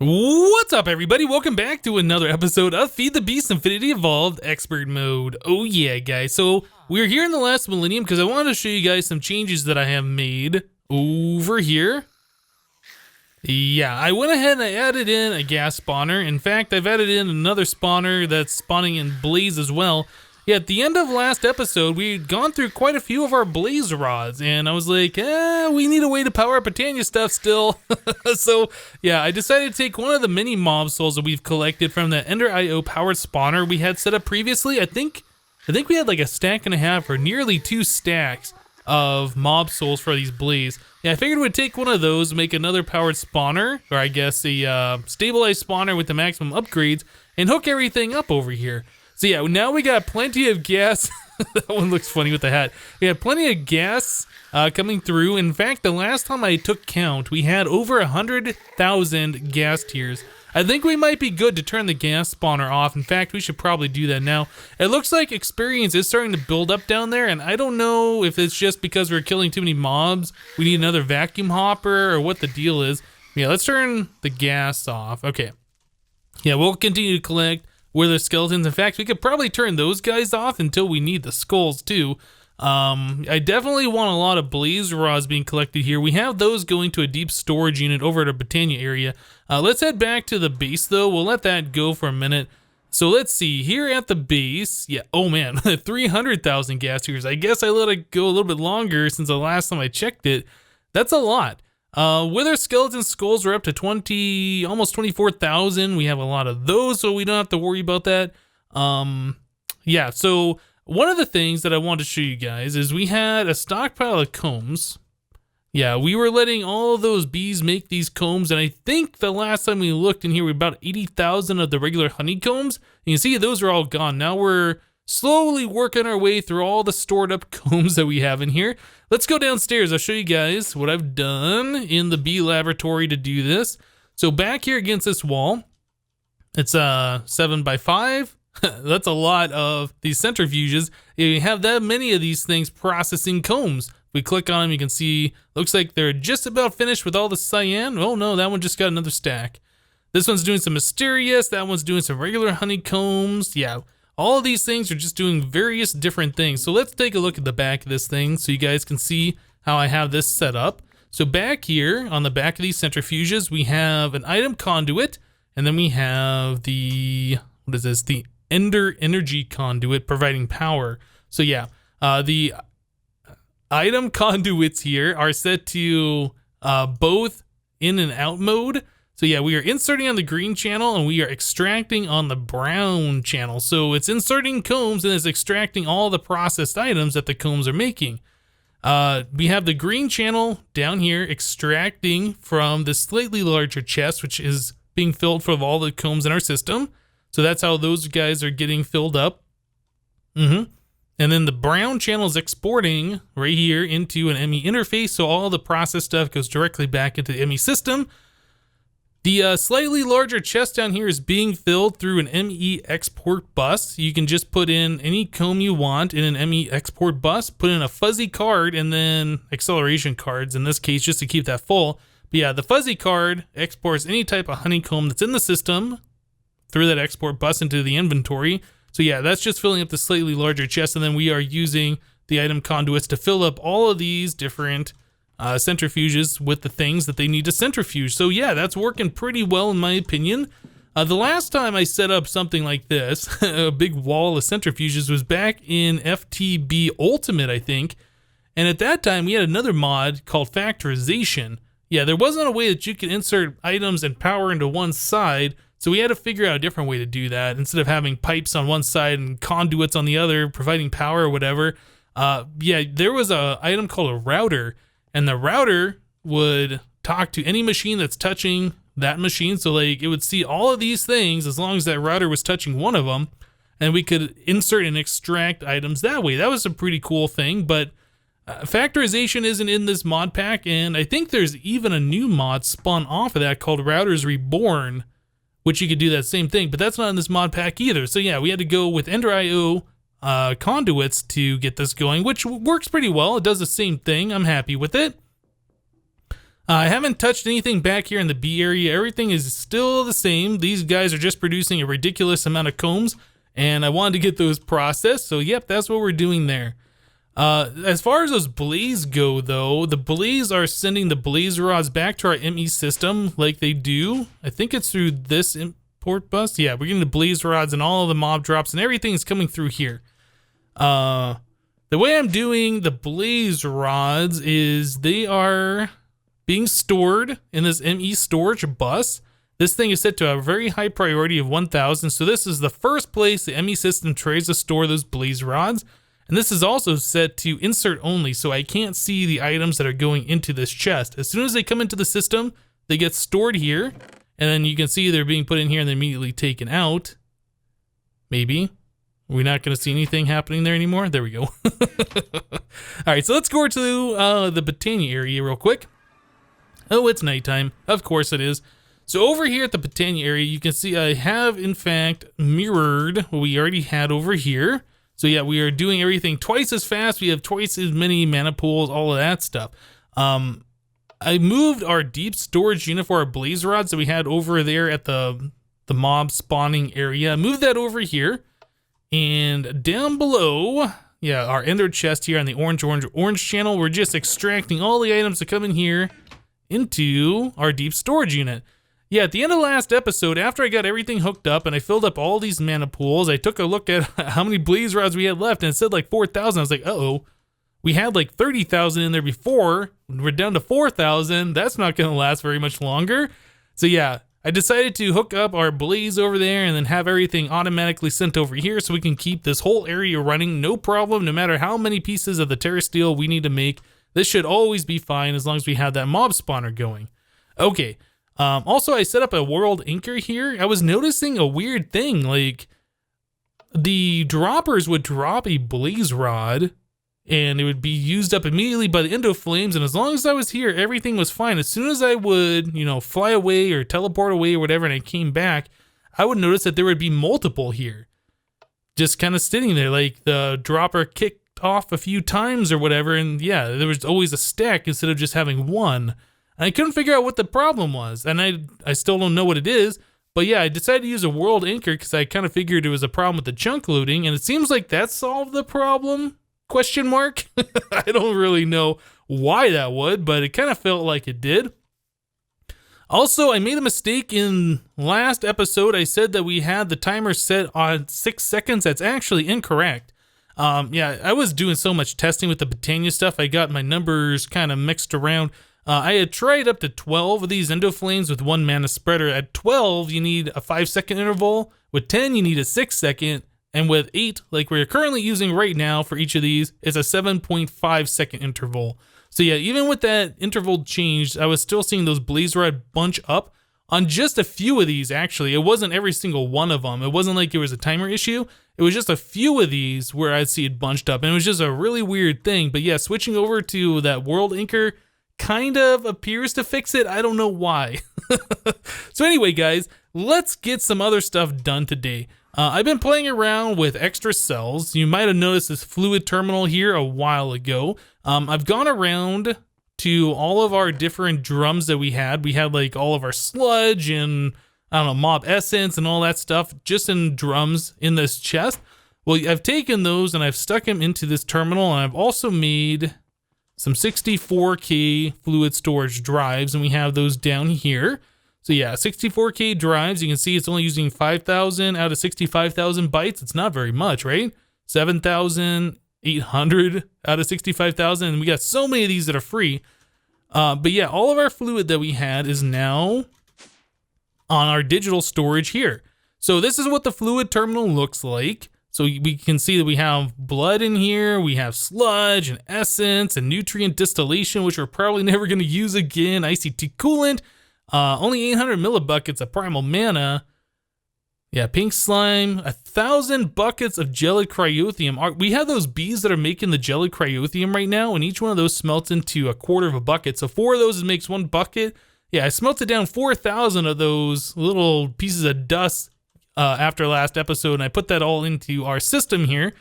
What's up, everybody? Welcome back to another episode of Feed the Beast Infinity Evolved Expert Mode. Oh yeah, guys. So we're here in the last millennium because I wanted to show you guys some changes that I have made over here. Yeah, I went ahead and I added in a gas spawner. In fact, I've added in another spawner that's spawning in blaze as well. Yeah, at the end of last episode, we'd gone through quite a few of our blaze rods, and I was like, we need a way to power up Britannia stuff still. So, yeah, I decided to take one of the mini mob souls that we've collected from the Ender IO powered spawner we had set up previously. I think we had like a stack and a half or nearly 2 stacks of mob souls for these blaze. Yeah, I figured we'd take one of those, make another powered spawner, or I guess a stabilized spawner with the maximum upgrades, and hook everything up over here. So yeah, now we got plenty of gas. That one looks funny with the hat. We had plenty of gas coming through. In fact, the last time I took count, we had over 100,000 gas tiers. I think we might be good to turn the gas spawner off. In fact, we should probably do that now. It looks like experience is starting to build up down there, and I don't know if it's just because we're killing too many mobs. We need another vacuum hopper or what the deal is. Yeah, let's turn the gas off. Okay. Yeah, we'll continue to collect wither skeletons. In fact, we could probably turn those guys off until we need the skulls too. I definitely want a lot of blaze rods being collected here. We have those going to a deep storage unit over at our Britannia area. Let's head back to the base though. We'll let that go for a minute. So let's see, here at the base, yeah, oh man, 300,000 gas tiers. I guess I let it go a little bit longer since the last time I checked it. That's a lot. Wither skeleton skulls are up to almost 24,000. We have a lot of those, so we don't have to worry about that. Yeah, so one of the things that I want to show you guys is we had a stockpile of combs. Yeah, we were letting all of those bees make these combs, and I think the last time we looked in here, we had about 80,000 of the regular honeycombs. You can see those are all gone. Now we're slowly working our way through all the stored up combs that we have in here. Let's go downstairs. I'll show you guys what I've done in the bee laboratory to do this. So back here against this wall, it's 7 by 5. That's a lot of these centrifuges. You have that many of these things processing combs. If we click on them, you can see, looks like they're just about finished with all the cyan. Oh no, that one just got another stack. This one's doing some mysterious. That one's doing some regular honeycombs. Yeah. All of these things are just doing various different things. So let's take a look at the back of this thing so you guys can see how I have this set up. So back here on the back of these centrifuges, we have an item conduit, and then we have the, what is this? The Ender Energy Conduit providing power. So yeah, the item conduits here are set to both in and out mode. So yeah, we are inserting on the green channel and we are extracting on the brown channel. So it's inserting combs and it's extracting all the processed items that the combs are making. We have the green channel down here extracting from the slightly larger chest, which is being filled full of all the combs in our system. So that's how those guys are getting filled up. And then the brown channel is exporting right here into an ME interface. So all the processed stuff goes directly back into the ME system. The slightly larger chest down here is being filled through an ME export bus. You can just put in any comb you want in an ME export bus, put in a fuzzy card and then acceleration cards in this case just to keep that full. But yeah, the fuzzy card exports any type of honeycomb that's in the system through that export bus into the inventory. So yeah, that's just filling up the slightly larger chest, and then we are using the item conduits to fill up all of these different centrifuges with the things that they need to centrifuge. So yeah, that's working pretty well in my opinion. The last time I set up something like this, a big wall of centrifuges, was back in FTB Ultimate, I think. And at that time, we had another mod called Factorization. Yeah, there wasn't a way that you could insert items and power into one side, so we had to figure out a different way to do that. Instead of having pipes on one side and conduits on the other, providing power or whatever. Yeah, there was a item called a router, and the router would talk to any machine that's touching that machine. So like it would see all of these things as long as that router was touching one of them, and we could insert and extract items that way. That was a pretty cool thing, but factorization isn't in this mod pack, and I think there's even a new mod spun off of that called Routers Reborn, which you could do that same thing, but that's not in this mod pack either. So yeah, we had to go with Ender IO conduits to get this going, which works pretty well. It does the same thing. I'm happy with it. I haven't touched anything back here in the B area. Everything is still the same. These guys are just producing a ridiculous amount of combs, and I wanted to get those processed. So yep, that's what we're doing there. As far as those blaze go, though, the blaze are sending the blaze rods back to our ME system like they do. I think it's through this import bus. Yeah, we're getting the blaze rods and all of the mob drops and everything is coming through here. The way I'm doing the blaze rods is they are being stored in this ME storage bus. This thing is set to a very high priority of 1000. So this is the first place the ME system tries to store those blaze rods. And this is also set to insert only, so I can't see the items that are going into this chest. As soon as they come into the system, they get stored here, and then you can see they're being put in here and they're immediately taken out. Maybe. We're not going to see anything happening there anymore. There we go. Alright, so let's go over to the Botania area real quick. Oh, it's nighttime. Of course it is. So over here at the Botania area, you can see I have, in fact, mirrored what we already had over here. So yeah, we are doing everything twice as fast. We have twice as many mana pools, all of that stuff. I moved our deep storage unit for our blaze rods that we had over there at the mob spawning area. I moved that over here. And down below, yeah, our ender chest here on the orange channel, we're just extracting all the items that come in here into our deep storage unit. Yeah, at the end of the last episode, after I got everything hooked up and I filled up all these mana pools, I took a look at how many blaze rods we had left, and it said like 4,000. I was like, uh-oh, we had like 30,000 in there before. We're down to 4,000. That's not going to last very much longer. So yeah, I decided to hook up our blaze over there and then have everything automatically sent over here so we can keep this whole area running, no problem, no matter how many pieces of the terra steel we need to make. This should always be fine as long as we have that mob spawner going. Okay. Also, I set up a world anchor here. I was noticing a weird thing, like the droppers would drop a blaze rod and it would be used up immediately by the endo flames, and as long as I was here, everything was fine. As soon as I would, you know, fly away or teleport away or whatever and I came back, I would notice that there would be multiple here. Just kind of sitting there, like the dropper kicked off a few times or whatever, and yeah, there was always a stack instead of just having one. And I couldn't figure out what the problem was, and I still don't know what it is, but yeah, I decided to use a world anchor because I kind of figured it was a problem with the chunk loading, and it seems like that solved the problem, question mark? I don't really know why that would, but it kind of felt like it did. Also, I made a mistake in last episode. I said that we had the timer set on 6 seconds. That's actually incorrect. Yeah, I was doing so much testing with the Botania stuff, I got my numbers kind of mixed around. I had tried up to 12 of these endo flames with 1 mana spreader. At 12, you need a 5-second interval. With 10, you need a 6-second. And with 8, like we're currently using right now for each of these, is a 7.5-second interval. So yeah, even with that interval changed, I was still seeing those blaze rod bunch up on just a few of these, actually. It wasn't every single one of them. It wasn't like it was a timer issue. It was just a few of these where I'd see it bunched up. And it was just a really weird thing. But yeah, switching over to that world anchor kind of appears to fix it. I don't know why. So anyway, guys, let's get some other stuff done today. I've been playing around with extra cells. You might have noticed this fluid terminal here a while ago. I've gone around to all of our different drums that we had. We had like all of our sludge and, I don't know, mob essence and all that stuff just in drums in this chest. Well, I've taken those and I've stuck them into this terminal, and I've also made some 64K fluid storage drives, and we have those down here. So yeah, 64K drives, you can see it's only using 5,000 out of 65,000 bytes. It's not very much, right? 7,800 out of 65,000, and we got so many of these that are free. But yeah, all of our fluid that we had is now on our digital storage here. So this is what the fluid terminal looks like. So we can see that we have blood in here, we have sludge and essence and nutrient distillation, which we're probably never going to use again, ICT coolant, only 800 millibuckets of Primal Mana, yeah, pink slime, 1,000 buckets of gelid cryothium. We have those bees that are making the gelid cryothium right now, and each one of those smelts into a quarter of a bucket. So 4 of those makes 1 bucket. Yeah, I smelted down 4,000 of those little pieces of dust after last episode, and I put that all into our system here.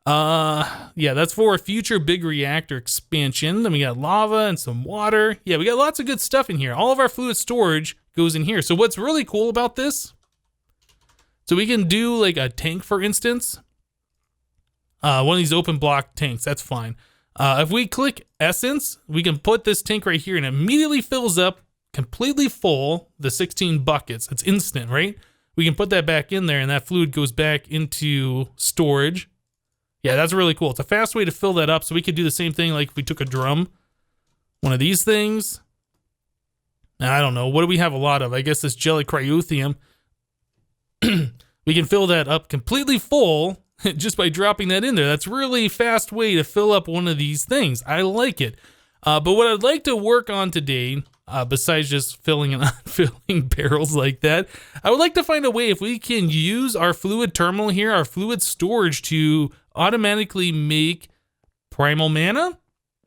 Yeah, that's for a future big reactor expansion. Then we got lava and some water. Yeah, we got lots of good stuff in here. All of our fluid storage goes in here. So what's really cool about this, so we can do like a tank, for instance. One of these open block tanks, that's fine. If we click essence, we can put this tank right here and it immediately fills up completely full, the 16 buckets. It's instant, right? We can put that back in there and that fluid goes back into storage. Yeah, that's really cool. It's a fast way to fill that up. So we could do the same thing like if we took a drum, one of these things. Now, I don't know. What do we have a lot of? I guess this jelly cryothium. We can fill that up completely full just by dropping that in there. That's really fast way to fill up one of these things. I like it. But what I'd like to work on today, besides just filling and unfilling barrels like that, I would like to find a way if we can use our fluid terminal here, our fluid storage, to automatically make Primal Mana.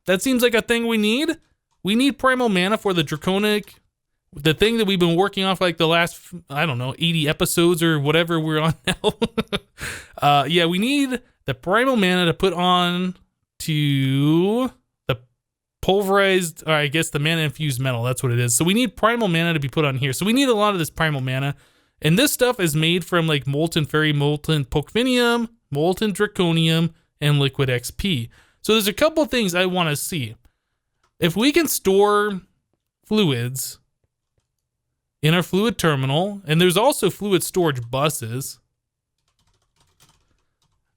That seems like a thing we need. We need Primal Mana for the Draconic, the thing that we've been working off like the last, I don't know, 80 episodes or whatever we're on now. Yeah, we need the Primal Mana to put on to the pulverized, or I guess the mana infused metal. That's what it is. So we need Primal Mana to be put on here. So we need a lot of this Primal Mana. And this stuff is made from like Molten Fairy, Molten Pokefinium, Molten Draconium, and Liquid XP. So there's a couple things I want to see. If we can store fluids in our fluid terminal, and there's also fluid storage buses.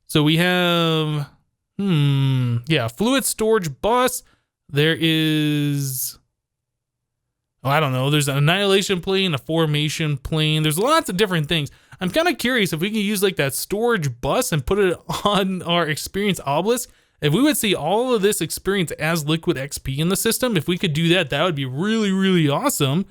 So we have, yeah, fluid storage bus. There is, oh, I don't know. There's an annihilation plane, a formation plane. There's lots of different things. I'm kind of curious if we can use like that storage bus and put it on our experience obelisk. If we would see all of this experience as liquid XP in the system, if we could do that, that would be really, really awesome.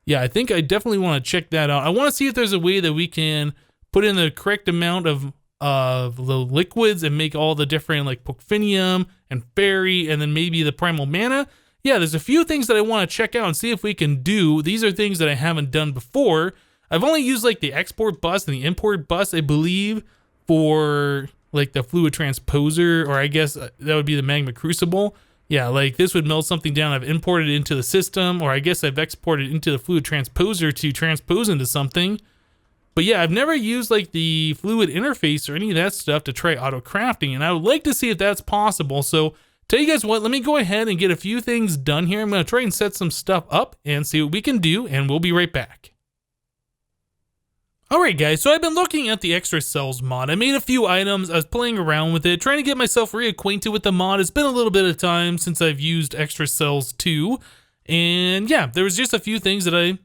Yeah, I think I definitely want to check that out. I want to see if there's a way that we can put in the correct amount of the liquids and make all the different like Pokefinium and Fairy and then maybe the Primal Mana. Yeah, there's a few things that I want to check out and see if we can do. These are things that I haven't done before. I've only used like the export bus and the import bus, I believe, for like the fluid transposer, or I guess that would be the magma crucible. Yeah, like this would melt something down. I've imported it into the system, or I guess I've exported into the fluid transposer to transpose into something. But yeah, I've never used like the fluid interface or any of that stuff to try auto crafting, and I would like to see if that's possible. So tell you guys what, let me go ahead and get a few things done here. I'm going to try and set some stuff up and see what we can do, and we'll be right back. Alright guys, so I've been looking at the Extra Cells mod. I made a few items, I was playing around with it, trying to get myself reacquainted with the mod. It's been a little bit of time since I've used Extra Cells 2, and yeah, there was just a few things that I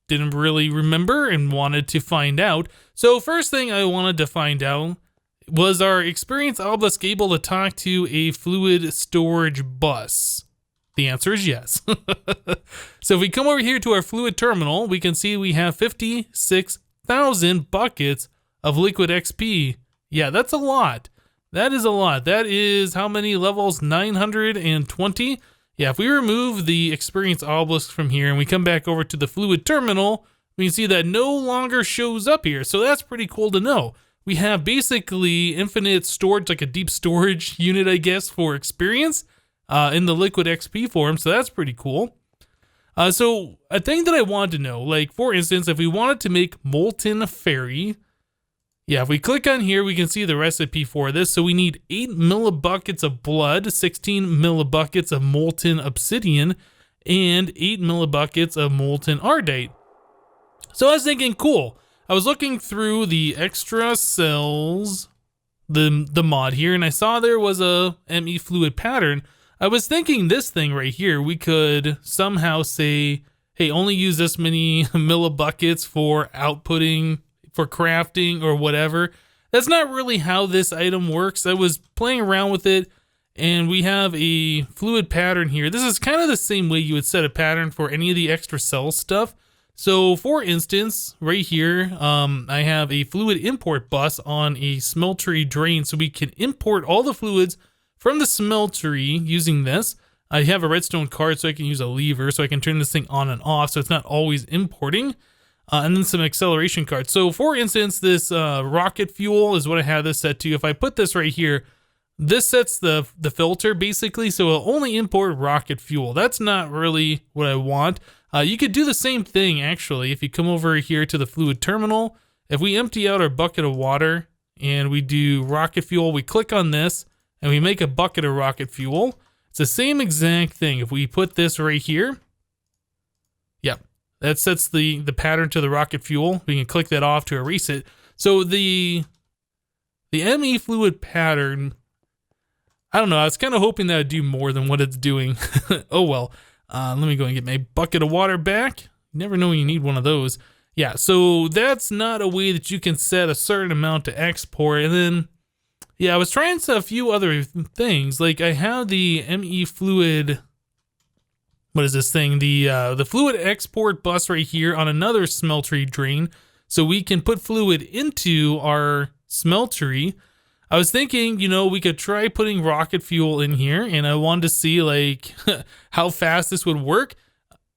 didn't really remember and wanted to find out. So first thing I wanted to find out was our Experience Obelisk able to talk to a fluid storage bus? The answer is yes. So if we come over here to our fluid terminal, we can see we have 56,000 buckets of liquid XP. Yeah, that's a lot. That is a lot. That is how many levels? 920? Yeah, if we remove the Experience Obelisk from here and we come back over to the fluid terminal, we can see that no longer shows up here. So that's pretty cool to know. We have basically infinite storage, like a deep storage unit, I guess, for experience in the liquid XP form. So that's pretty cool. So a thing that I wanted to know, like for instance, if we wanted to make Molten Fairy, yeah, if we click on here, we can see the recipe for this. So we need 8 millibuckets of blood, 16 millibuckets of molten obsidian, and 8 millibuckets of molten ardite. So I was thinking, cool. I was looking through the Extra Cells, the mod here, and I saw there was a ME fluid pattern. I was thinking this thing right here, we could somehow say, hey, only use this many millibuckets for outputting, for crafting or whatever. That's not really how this item works. I was playing around with it and we have a fluid pattern here. This is kind of the same way you would set a pattern for any of the Extra Cell stuff. So for instance, right here, I have a fluid import bus on a smeltery drain, so we can import all the fluids from the smeltery using this. I have a redstone card, so I can use a lever, so I can turn this thing on and off, so it's not always importing. And then some acceleration cards. So for instance, this rocket fuel is what I have this set to. If I put this right here, this sets the filter basically, so it'll only import rocket fuel. That's not really what I want. You could do the same thing actually if you come over here to the fluid terminal. If we empty out our bucket of water and we do rocket fuel, we click on this and we make a bucket of rocket fuel. It's the same exact thing. If we put this right here, yep, that sets the pattern to the rocket fuel. We can click that off to erase it. So the ME fluid pattern, I don't know, I was kind of hoping that it'd do more than what it's doing. Oh well. Let me go and get my bucket of water back. You never know when you need one of those. Yeah, so that's not a way that you can set a certain amount to export. And then, yeah, I was trying a few other things. Like I have the ME fluid, what is this thing? The fluid export bus right here on another smeltery drain. So we can put fluid into our smeltery. I was thinking, you know, we could try putting rocket fuel in here, and I wanted to see like how fast this would work.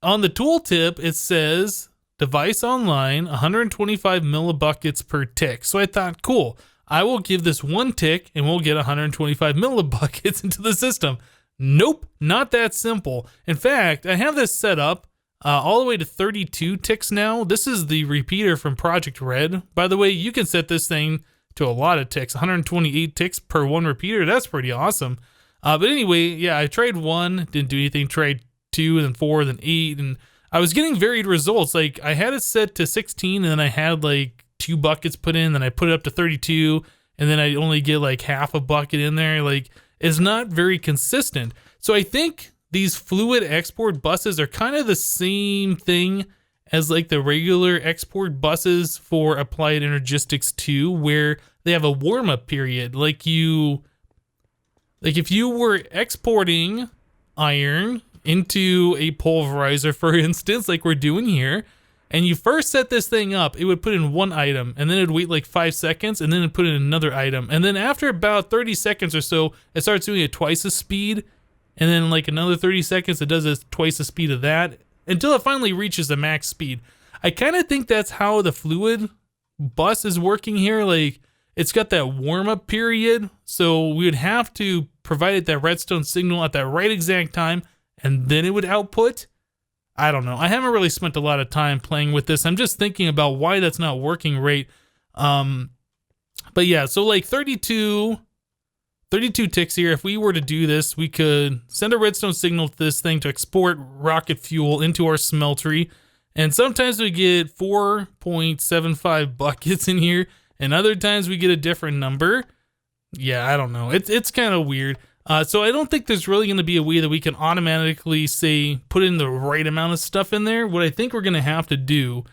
On the tooltip, it says device online, 125 millibuckets per tick. So I thought, cool, I will give this one tick and we'll get 125 millibuckets into the system. Nope, not that simple. In fact, I have this set up all the way to 32 ticks now. This is the repeater from Project Red. By the way, you can set this thing to a lot of ticks, 128 ticks per one repeater. That's pretty awesome. But anyway, yeah, I tried 1, didn't do anything, tried 2, then 4, then 8, and I was getting varied results. Like I had it set to 16 and then I had like 2 buckets put in, then I put it up to 32 and then I only get like half a bucket in there. Like it's not very consistent. So I think these fluid export buses are kind of the same thing as like the regular export buses for Applied Energistics 2, where they have a warm-up period. Like if you were exporting iron into a pulverizer, for instance, like we're doing here, and you first set this thing up, it would put in 1 item, and then it'd wait like 5 seconds, and then it'd put in another item. And then after about 30 seconds or so, it starts doing it twice the speed, and then like another 30 seconds, it does it twice the speed of that, until it finally reaches the max speed. I kind of think that's how the fluid bus is working here. Like it's got that warm-up period, so we would have to provide it that redstone signal at that right exact time, and then it would output. I don't know. I haven't really spent a lot of time playing with this. I'm just thinking about why that's not working right. But yeah, so like 32 ticks here. If we were to do this, we could send a redstone signal to this thing to export rocket fuel into our smeltery. And sometimes we get 4.75 buckets in here, and other times we get a different number. Yeah, I don't know. It's kind of weird. So I don't think there's really going to be a way that we can automatically say put in the right amount of stuff in there. What I think we're going to have to do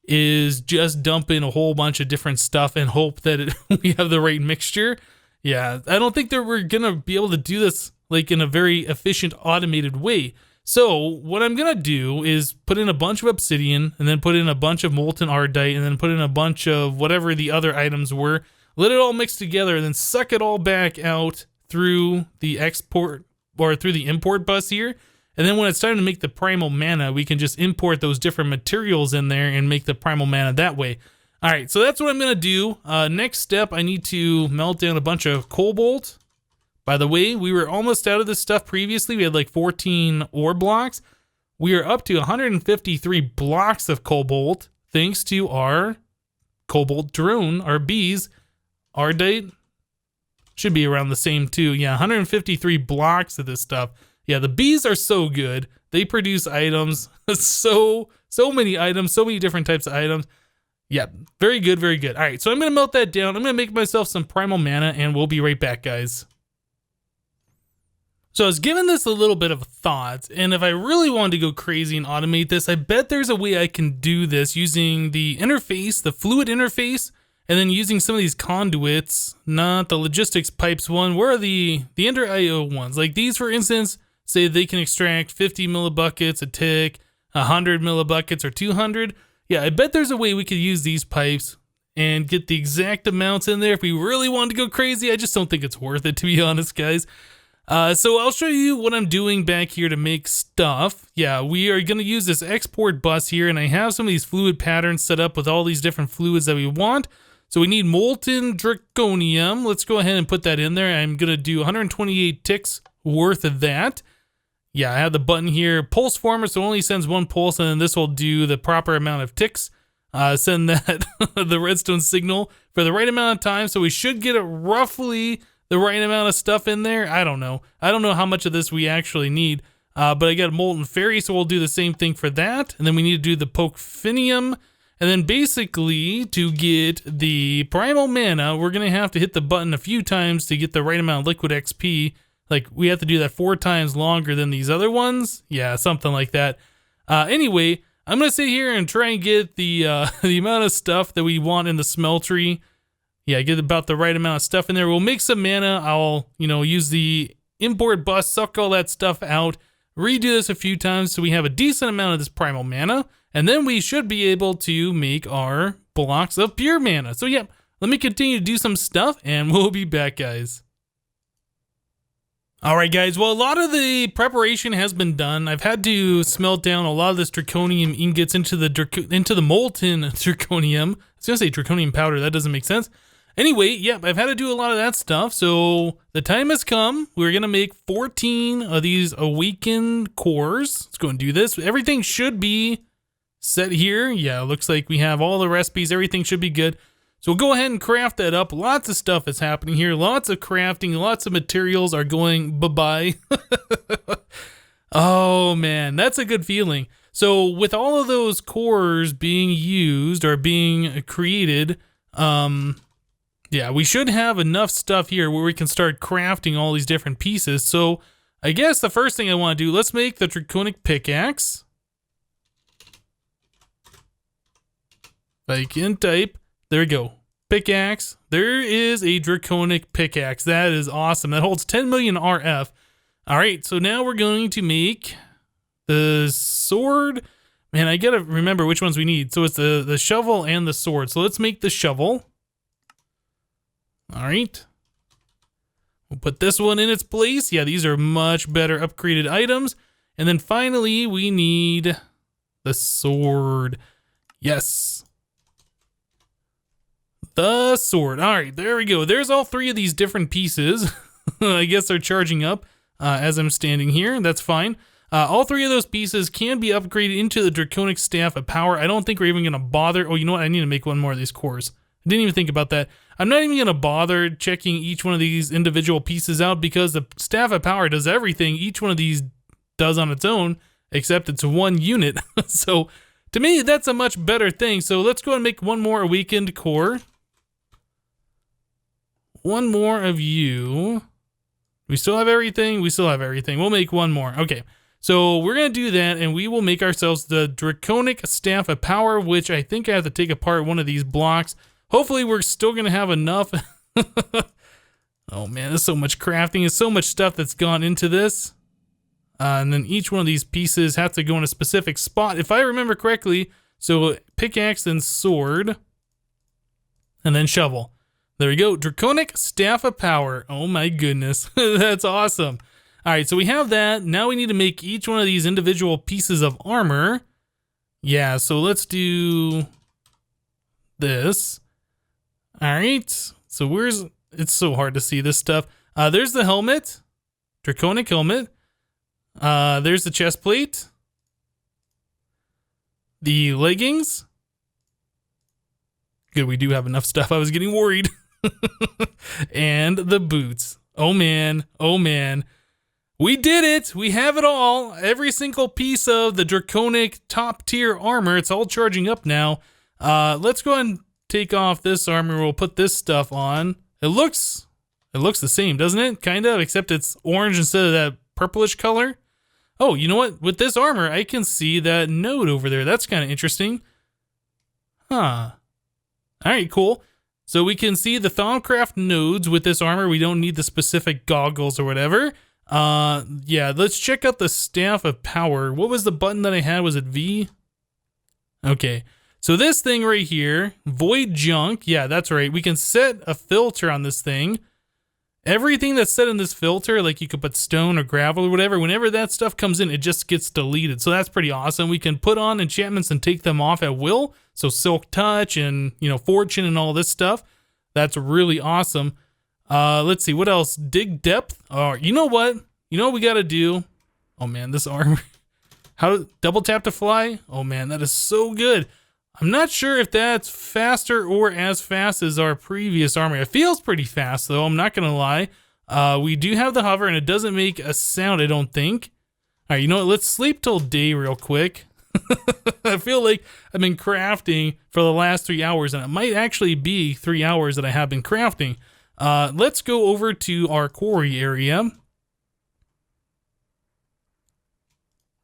is just dump in a whole bunch of different stuff and hope that we have the right mixture. Yeah, I don't think that we're going to be able to do this like in a very efficient automated way. So what I'm going to do is put in a bunch of obsidian and then put in a bunch of molten ardite and then put in a bunch of whatever the other items were. Let it all mix together and then suck it all back out through the export or through the import bus here. And then when it's time to make the Primal Mana, we can just import those different materials in there and make the Primal Mana that way. All right, so that's what I'm going to do. Next step, I need to melt down a bunch of cobalt. By the way, we were almost out of this stuff previously. We had like 14 ore blocks. We are up to 153 blocks of cobalt thanks to our cobalt drone, our bees. Ardite should be around the same too. Yeah, 153 blocks of this stuff. Yeah, the bees are so good. They produce items, so many items, so many different types of items. Yeah, very good, very good. All right, so I'm going to melt that down. I'm going to make myself some Primal Mana, and we'll be right back, guys. So I was giving this a little bit of thought, and if I really wanted to go crazy and automate this, I bet there's a way I can do this using the interface, the fluid interface, and then using some of these conduits, not the logistics pipes one. Where are the Ender IO ones? Like these, for instance, say they can extract 50 millibuckets a tick, 100 millibuckets, or 200. Yeah, I bet there's a way we could use these pipes and get the exact amounts in there if we really wanted to go crazy. I just don't think it's worth it, to be honest, guys. So I'll show you what I'm doing back here to make stuff. Yeah, we are going to use this export bus here, and I have some of these fluid patterns set up with all these different fluids that we want. So we need molten draconium. Let's go ahead and put that in there. I'm gonna do 128 ticks worth of that. Yeah, I have the button here, pulse former, so it only sends one pulse, and then this will do the proper amount of ticks. Send that the redstone signal for the right amount of time, so we should get it roughly the right amount of stuff in there. I don't know how much of this we actually need, but I got a molten fairy, so we'll do the same thing for that. And then we need to do the pokefinium, and then basically to get the primal mana, we're gonna have to hit the button a few times to get the right amount of liquid XP. Like, we have to do that 4 times longer than these other ones. Yeah, something like that. Anyway, I'm going to sit here and try and get the the amount of stuff that we want in the smeltery. Yeah, get about the right amount of stuff in there. We'll make some mana. I'll, use the import bus, suck all that stuff out, redo this a few times so we have a decent amount of this primal mana. And then we should be able to make our blocks of pure mana. So yeah, let me continue to do some stuff and we'll be back, guys. Alright guys, well, a lot of the preparation has been done. I've had to smelt down a lot of this draconium ingots into the molten draconium. I was gonna say draconium powder, that doesn't make sense. Anyway, yeah, I've had to do a lot of that stuff, so the time has come. We're gonna make 14 of these awakened cores. Let's go and do this. Everything should be set here. Yeah, it looks like we have all the recipes, everything should be good. So we'll go ahead and craft that up. Lots of stuff is happening here. Lots of crafting. Lots of materials are going bye-bye. Oh, man. That's a good feeling. So with all of those cores being used or being created, yeah, we should have enough stuff here where we can start crafting all these different pieces. So I guess the first thing I want to do, let's make the Draconic pickaxe. If I can type. There we go. Pickaxe. There is a Draconic pickaxe. That is awesome. That holds 10 million RF. All right, so now we're going to make the sword. Man, I gotta remember which ones we need. So it's the shovel and the sword. So let's make the shovel. All right. We'll put this one in its place. Yeah, these are much better upgraded items. And then finally, we need the sword. Yes. The sword. All right, there we go. There's all 3 of these different pieces. I guess they're charging up as I'm standing here. That's fine. All 3 of those pieces can be upgraded into the Draconic Staff of Power. I don't think we're even going to bother. Oh, you know what? I need to make one more of these cores. I didn't even think about that. I'm not even going to bother checking each one of these individual pieces out because the Staff of Power does everything each one of these does on its own, except it's one unit. So to me, that's a much better thing. So let's go and make one more awakened core. One more of you. We still have everything? We still have everything. We'll make one more. Okay. So we're going to do that, and we will make ourselves the Draconic Staff of Power, which I think I have to take apart one of these blocks. Hopefully we're still going to have enough. Oh man, there's so much crafting. There's so much stuff that's gone into this. And then each one of these pieces have to go in a specific spot. If I remember correctly, so pickaxe and sword, and then shovel. There we go. Draconic Staff of Power. Oh my goodness. That's awesome. All right, so we have that. Now we need to make each one of these individual pieces of armor. Yeah, so let's do this. All right. So it's so hard to see this stuff. There's the helmet. Draconic Helmet. There's the chest plate. The leggings. Good, we do have enough stuff. I was getting worried. And the boots. Oh man, oh man. We did it! We have it all! Every single piece of the Draconic top tier armor, it's all charging up now. Let's go and take off this armor. We'll put this stuff on. It looks the same, doesn't it? Kind of, except it's orange instead of that purplish color. Oh, you know what? With this armor, I can see that node over there. That's kind of interesting. Huh. Alright, cool. So we can see the Thaumcraft nodes with this armor. We don't need the specific goggles or whatever. Yeah, let's check out the Staff of Power. What was the button that I had? Was it V? Okay. So this thing right here, Void Junk. Yeah, that's right. We can set a filter on this thing. everything that's set in this filter, like you could put stone or gravel or whatever, whenever that stuff comes in, it just gets deleted. So that's pretty awesome. We can put on enchantments and take them off at will. So Silk Touch and, you know, Fortune and all this stuff. That's really awesome. Let's see, what else? Dig Depth. Oh, you know what? You know what we got to do? Oh man, this armor. How double tap to fly? Oh man, that is so good. I'm not sure if that's faster or as fast as our previous armor. It feels pretty fast though, I'm not gonna lie. We do have the hover and it doesn't make a sound, I don't think. All right, you know what? Let's sleep till day real quick. I feel like I've been crafting for the last 3 hours and it might actually be 3 hours that I have been crafting. Let's go over to our quarry area.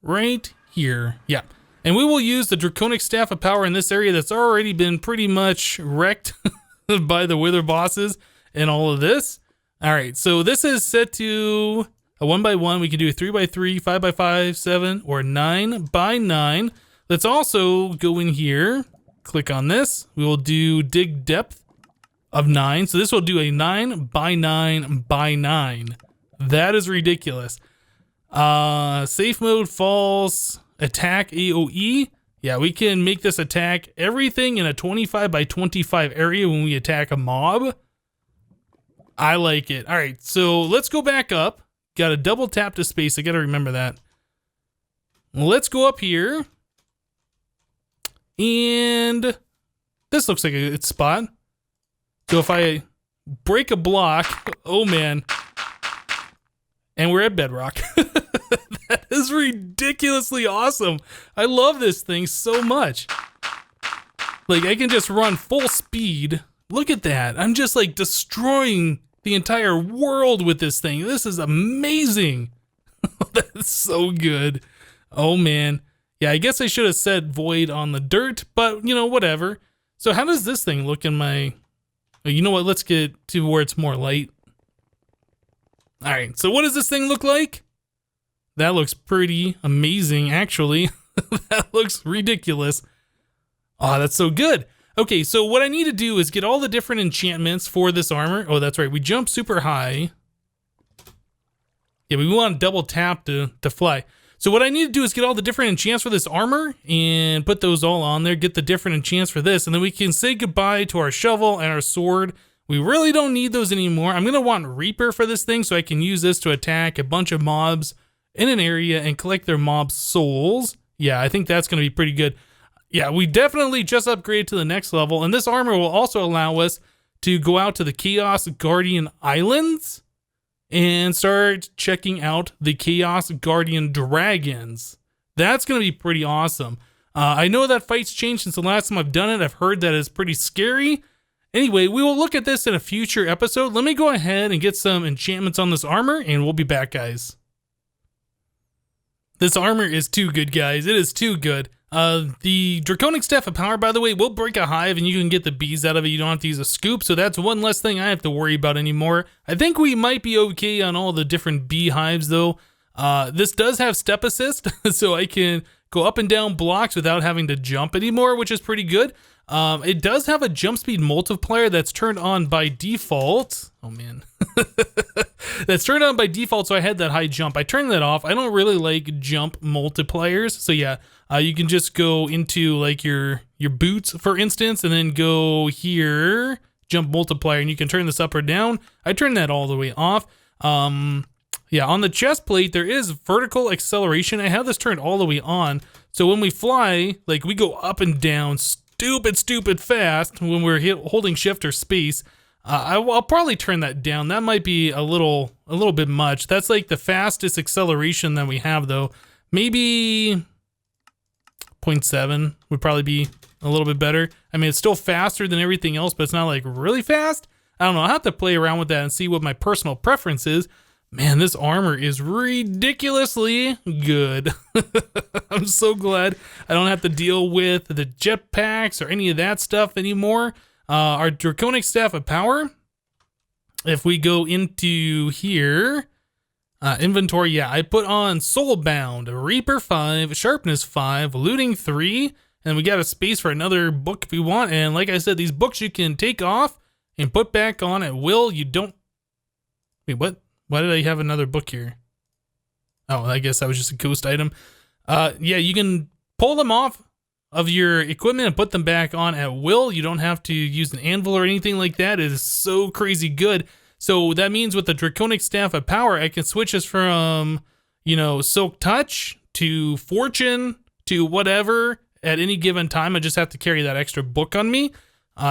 Right here. Yeah. And we will use the Draconic Staff of Power in this area that's already been pretty much wrecked by the wither bosses and all of this. All right, so this is set to a 1x1. We can do a 3x3, 5x5, 7, or 9x9. Let's also go in here, click on this. We will do Dig Depth of 9. So this will do a 9x9x9. That is ridiculous. Safe mode, false. Attack AoE. Yeah, we can make this attack everything in a 25x25 area when we attack a mob. I like it. All right, so let's go back up. Got to double tap to space. I got to remember that. Let's go up here. And this looks like a good spot. So if I break a block, oh man. And we're at bedrock. That is ridiculously awesome. I love this thing so much. Like, I can just run full speed. Look at that. I'm just like destroying the entire world with this thing. This is amazing. That's so good. Oh man. Yeah, I guess I should have said void on the dirt, but you know, whatever. So how does this thing look in my... You know what? Let's get to where it's more light. All right, so what does this thing look like? That looks pretty amazing, actually. That looks ridiculous. Oh, that's so good. Okay, so what I need to do is get all the different enchantments for this armor. Oh, that's right, we jump super high. Yeah, we want to double tap to fly. So what I need to do is get all the different enchants for this armor and put those all on there, get the different enchants for this, and then we can say goodbye to our shovel and our sword. We really don't need those anymore. I'm going to want Reaper for this thing so I can use this to attack a bunch of mobs in an area and collect their mob souls. Yeah, I think that's going to be pretty good. Yeah, we definitely just upgraded to the next level, and this armor will also allow us to go out to the Chaos Guardian Islands and start checking out the Chaos Guardian Dragons. That's going to be pretty awesome. I know that fight's changed since the last time I've done it. I've heard that it's pretty scary. Anyway, we will look at this in a future episode. Let me go ahead and get some enchantments on this armor, and we'll be back, guys. This armor is too good, guys. It is too good. The Draconic Staff of Power, by the way, will break a hive, and you can get the bees out of it. You don't have to use a scoop, so that's one less thing I have to worry about anymore. I think we might be okay on all the different bee hives, though. This does have step assist, so I can go up and down blocks without having to jump anymore, which is pretty good. It does have a jump speed multiplier that's turned on by default. Oh man. That's turned on by default, so I had that high jump. I turned that off. I don't really like jump multipliers. So yeah, you can just go into like your boots, for instance, and then go here, jump multiplier, and you can turn this up or down. I turned that all the way off. Yeah, on the chest plate, there is vertical acceleration. I have this turned all the way on. So when we fly, like we go up and down stupid fast when we're holding shift or space. I'll probably turn that down. That might be a little bit much. That's like the fastest acceleration that we have, though. Maybe 0.7 would probably be a little bit better. I mean, it's still faster than everything else, but it's not like really fast. I don't know. I'll have to play around with that and see what my personal preference is. Man, this armor is ridiculously good. I'm so glad I don't have to deal with the jetpacks or any of that stuff anymore. Our Draconic Staff of Power, if we go into here, inventory, yeah, I put on Soulbound, Reaper 5, Sharpness 5, Looting 3, and we got a space for another book if we want. And like I said, these books you can take off and put back on at will. You don't Wait, what? Why did I have another book here? Oh, I guess that was just a ghost item. Yeah, you can pull them off of your equipment and put them back on at will. You don't have to use an anvil or anything like that. It is so crazy good. So that means with the Draconic Staff of Power, I can switch this from, you know, Silk Touch to Fortune to whatever at any given time. I just have to carry that extra book on me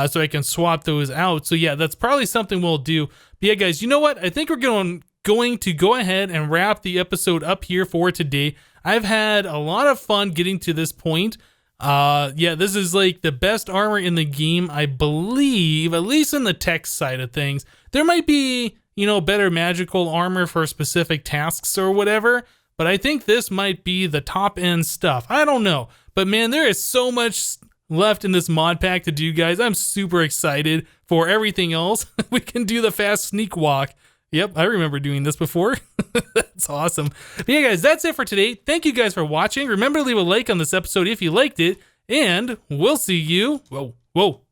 so I can swap those out. So yeah, that's probably something we'll do. But yeah, guys, you know what? I think we're going to go ahead and wrap the episode up here for today. I've had a lot of fun getting to this point. Yeah, this is like the best armor in the game, I believe, at least in the text side of things. There might be, you know, better magical armor for specific tasks or whatever, but I think this might be the top end stuff. I don't know, but man, there is so much left in this mod pack to do, guys. I'm super excited for everything else. We can do the fast sneak walk. Yep, I remember doing this before. That's awesome. But yeah, guys, that's it for today. Thank you guys for watching. Remember to leave a like on this episode if you liked it, and we'll see you. Whoa.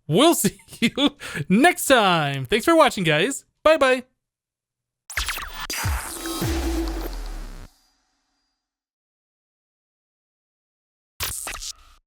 We'll see you next time. Thanks for watching, guys. Bye-bye.